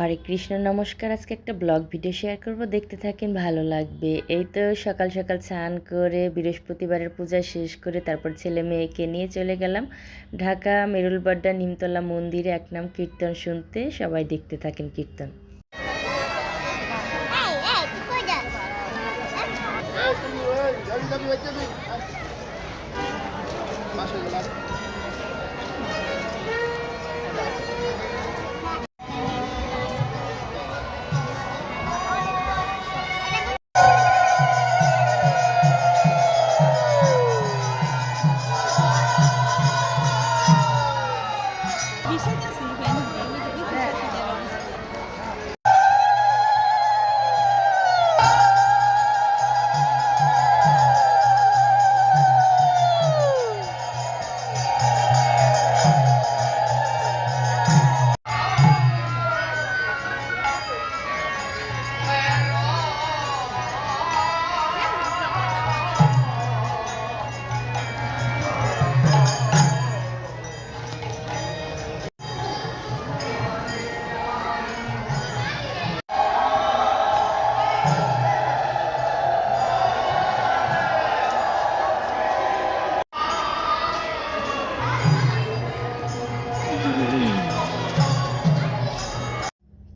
হরে কৃষ্ণ, নমস্কার। আজকে একটা ব্লগ ভিডিও শেয়ার করব, দেখতে থাকেন, ভালো লাগবে। এই তো সকাল সকাল স্নান করে বৃহস্পতিবারের পূজা শেষ করে তারপর ছেলে মেয়েকে নিয়ে চলে গেলাম ঢাকা মেরুলবাড্ডা নিমতলা মন্দিরে একনাম কীর্তন শুনতে। সবাই দেখতে থাকেন কীর্তন।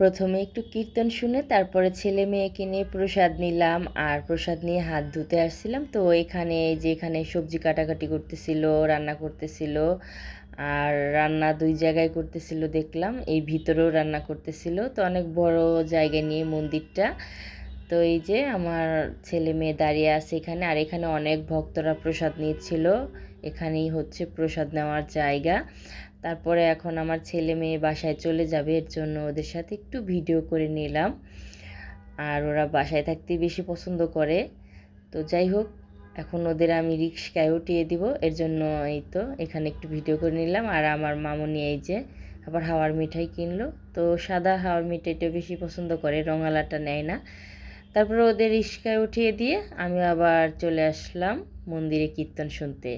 প্রথমে একটু কীর্তন শুনে তারপরে ছেলে মেয়েকে নিয়ে প্রসাদ নিলাম, আর প্রসাদ নিয়ে হাত ধুতে আসছিলাম। তো এখানে সবজি কাটাকাটি করতেছিল, রান্না করতেছিল, আর রান্না দুই জায়গায় করতেছিল দেখলাম, এই ভিতরেও রান্না করতেছিল। তো অনেক বড় জায়গায় নিয়ে মন্দিরটা। তো এই যে আমার ছেলে মেয়ে দাঁড়িয়ে আছে এখানে, আর এখানে অনেক ভক্তরা প্রসাদ নিচ্ছিল। এখানেই হচ্ছে প্রসাদ নেওয়ার জায়গা। তারপরে এখন আমার ছেলে মেয়ে বাসায় চলে যাবে, এর জন্য ওদের সাথে একটু ভিডিও করে নিলাম। আর ওরা বাসায় থাকতে বেশি পছন্দ করে। তো যাই হোক, এখন ওদের আমি রিক্সায় উঠিয়ে দিব, এর জন্য এই তো এখানে একটু ভিডিও করে নিলাম। আর আমার মামুনি এই যে আবার হাওয়ার মিঠাই কিনলো। তো সাদা হাওয়ার মিঠাইটা বেশি পছন্দ করে, রঙালাটা নেয় না। তারপরে ওদের রিক্সায় উঠিয়ে দিয়ে আমি আবার চলে আসলাম মন্দিরে কীর্তন শুনতে।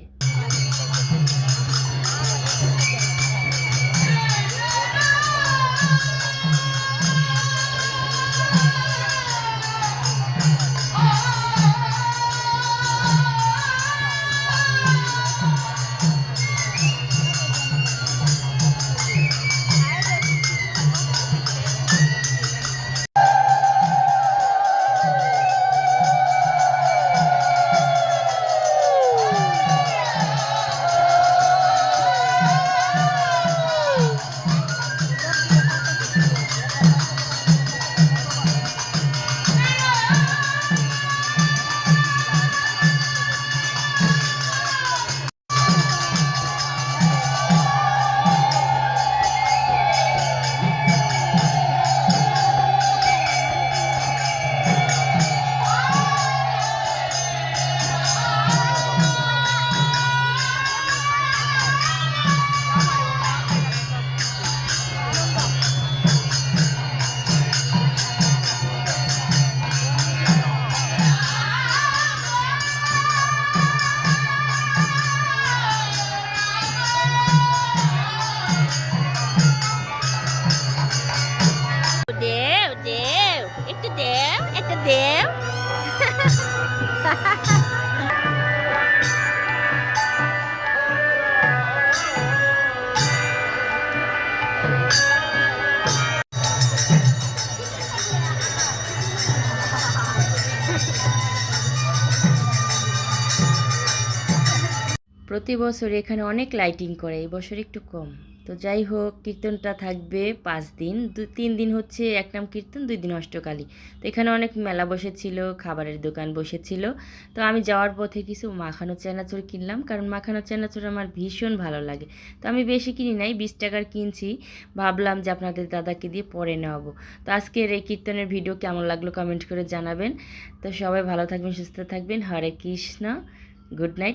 দেও দেও একটু দেও, একটা দেও। প্রতি বছর এখানে অনেক লাইটিং করে, এই বছর একটু কম। তো যাই হোক, কীর্তনটা থাকবে 5 দিন। 3 দিন হচ্ছে একনাম কীর্তন, 2 দিন অষ্টকালী। তো এখানে অনেক মেলা বসেছিল, খাবারের দোকান বসেছিল। তো আমি যাওয়ার পথে কিছু মাখানো চানাচুর কিনলাম, কারণ মাখানো চানাচুর আমার ভীষণ ভালো লাগে। তো আমি বেশি কিনি নাই, 20 টাকার কিনছি। ভাবলাম যে আপনাদের দাদাকে দিয়ে পরে নেওয়াবো। তো আজকের এই কীর্তনের ভিডিও কেমন লাগলো কমেন্ট করে জানাবেন। তো সবাই ভালো থাকবেন, সুস্থ থাকবেন। হরে কৃষ্ণ, গুড নাইট।